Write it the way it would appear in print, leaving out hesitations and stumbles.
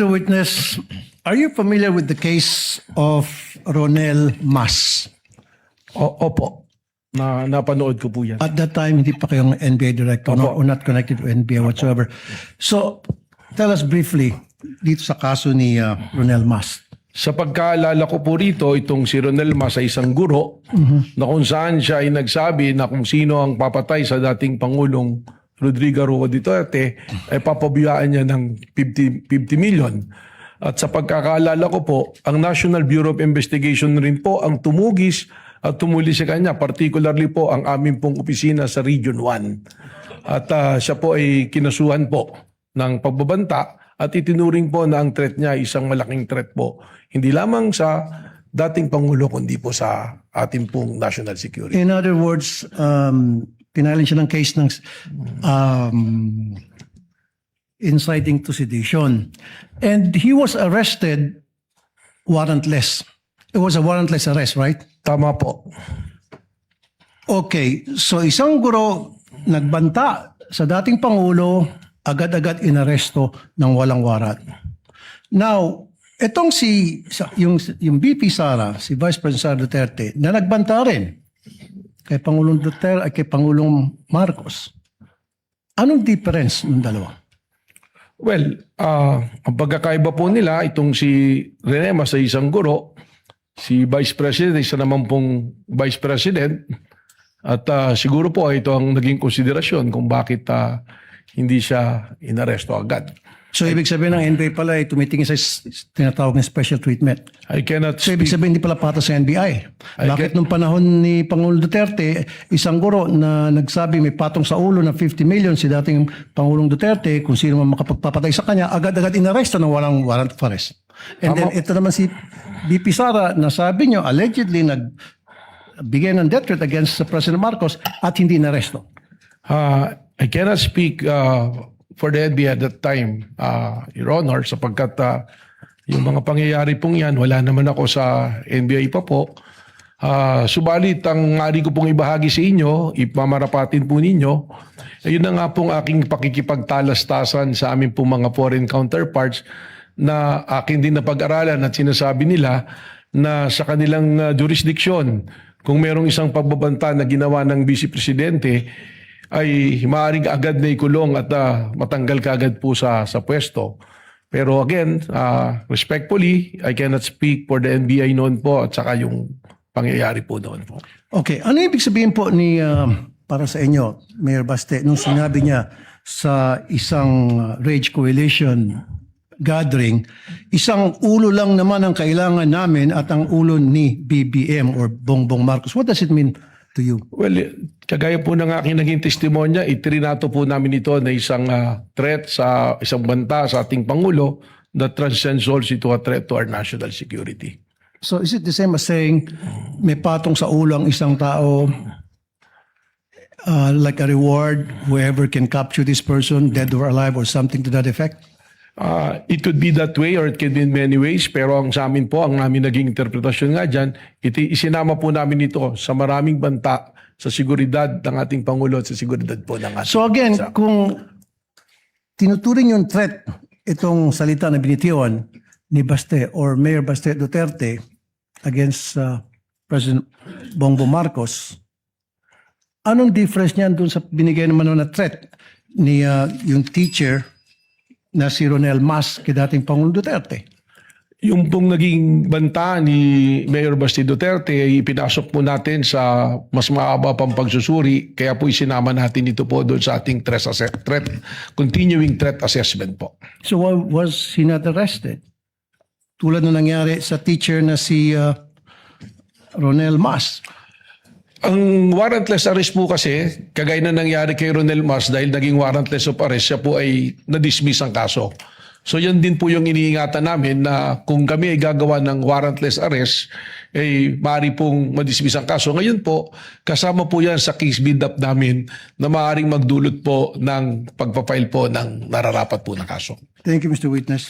Mr. Witness, are you familiar with the case of Ronel Mas? Opo. Napanood ko po yan. At that time, hindi pa kayong NBA director, no? Or not connected to NBA whatsoever. So, tell us briefly dito sa kaso ni Ronel Mas. Sa pagkaalala ko po rito, itong si Ronel Mas ay isang guro na kung saan siya ay nagsabi na kung sino ang papatay sa dating Pangulong Rodrigo Roa Duterte ay papabiyaan niya ng 50 million. At sa pagkakaalala ko po, ang National Bureau of Investigation rin po ang tumugis at tumuli sa kanya, particularly po ang aming pong opisina sa Region 1. At siya po ay kinasuhan po ng pagbabanta at itinuring po na ang threat niya ay isang malaking threat po. Hindi lamang sa dating Pangulo, kundi po sa ating pong national security. In other words, pinalin siya ng case ng inciting to sedition. And he was arrested warrantless. It was a warrantless arrest, right? Tama po. Okay, so isang guro nagbanta sa dating Pangulo, agad-agad inaresto ng walang warrant. Now, itong yung VP Sara, si Vice President Sara Duterte, na nagbanta rin kay Pangulong Duterte at kay Pangulong Marcos. Anong difference ng dalawa? Well, ang pagkakaiba po nila, itong si Rene Mas ay isang guro, si Vice President, isa naman pong Vice President, at siguro po ito ang naging konsiderasyon kung bakit hindi siya inaresto agad. So, ibig sabihin ng NBI pala ay tumitingin sa tinatawag ng special treatment. I cannot So, ibig sabihin hindi pala patas sa NBI. Bakit nung panahon ni Pangulong Duterte, isang guro na nagsabi may patong sa ulo ng 50 million si dating Pangulong Duterte, kung sino man makapagpapatay sa kanya, agad-agad inaresto ng walang warrant of arrest. And then ito naman si VP Sara na sabi nyo, allegedly nagbigay ng death threat against President Marcos at hindi inaresto. I cannot speak for the NBI at that time, Your Honor, sapagkat yung mga pangyayari pong yan, wala naman ako sa NBI pa po. Subalit, ang ari ko pong ibahagi sa inyo, ipamarapatin po ninyo, ayun na nga pong aking pakikipagtalastasan sa aming pong mga foreign counterparts na akin din na pag-aralan at sinasabi nila na sa kanilang jurisdiction, kung merong isang pagbabanta na ginawa ng Vice Presidente, ay maaaring agad na ikulong at matanggal kaagad po sa pwesto. Pero again, respectfully, I cannot speak for the NBI noon po at saka yung pangyayari po noon po. Okay, ano ibig sabihin po ni para sa inyo, Mayor Baste, nung sinabi niya sa isang Rage Coalition gathering, isang ulo lang naman ang kailangan namin at ang ulo ni BBM or Bongbong Marcos. What does it mean to you? Well, kagaya po ng aking naging testimonya, itrinato po namin ito na isang threat sa isang banta sa ating Pangulo that transcends also to a threat to our national security. So is it the same as saying may patong sa ulo ang isang tao, like a reward, whoever can capture this person, dead or alive or something to that effect? It could be that way or it can be in many ways, pero ang sa amin po, ang namin naging interpretasyon nga dyan, isinama po namin ito sa maraming banta sa seguridad ng ating Pangulo at sa seguridad po ng ating So again, bansa. kung tinuturing yung threat, itong salita na binitiwan ni Baste or Mayor Baste Duterte against President Bongbong Marcos, anong difference niyan dun sa binigay naman na threat ni yung teacher na si Ronel Mas kay dating Pangulong Duterte? Yung pong naging banta ni Mayor Basti Duterte ay pinasok po natin sa mas maaba pang pagsusuri, kaya po isinama natin ito po doon sa ating continuing threat assessment po. So why was he not arrested? Tulad na nangyari sa teacher na si Ronel Mas. Ang warrantless arrest po kasi, kagaya na nangyari kay Ronel Mas dahil naging warrantless of arrest, siya po ay na-dismiss ang kaso. So yan din po yung iniingatan namin na kung kami ay gagawa ng warrantless arrest, ay maaari pong ma-dismiss ang kaso. Ngayon po, kasama po yan sa case build-up namin na maaaring magdulot po ng pagpapile po ng nararapat po na kaso. Thank you, Mr. Witness.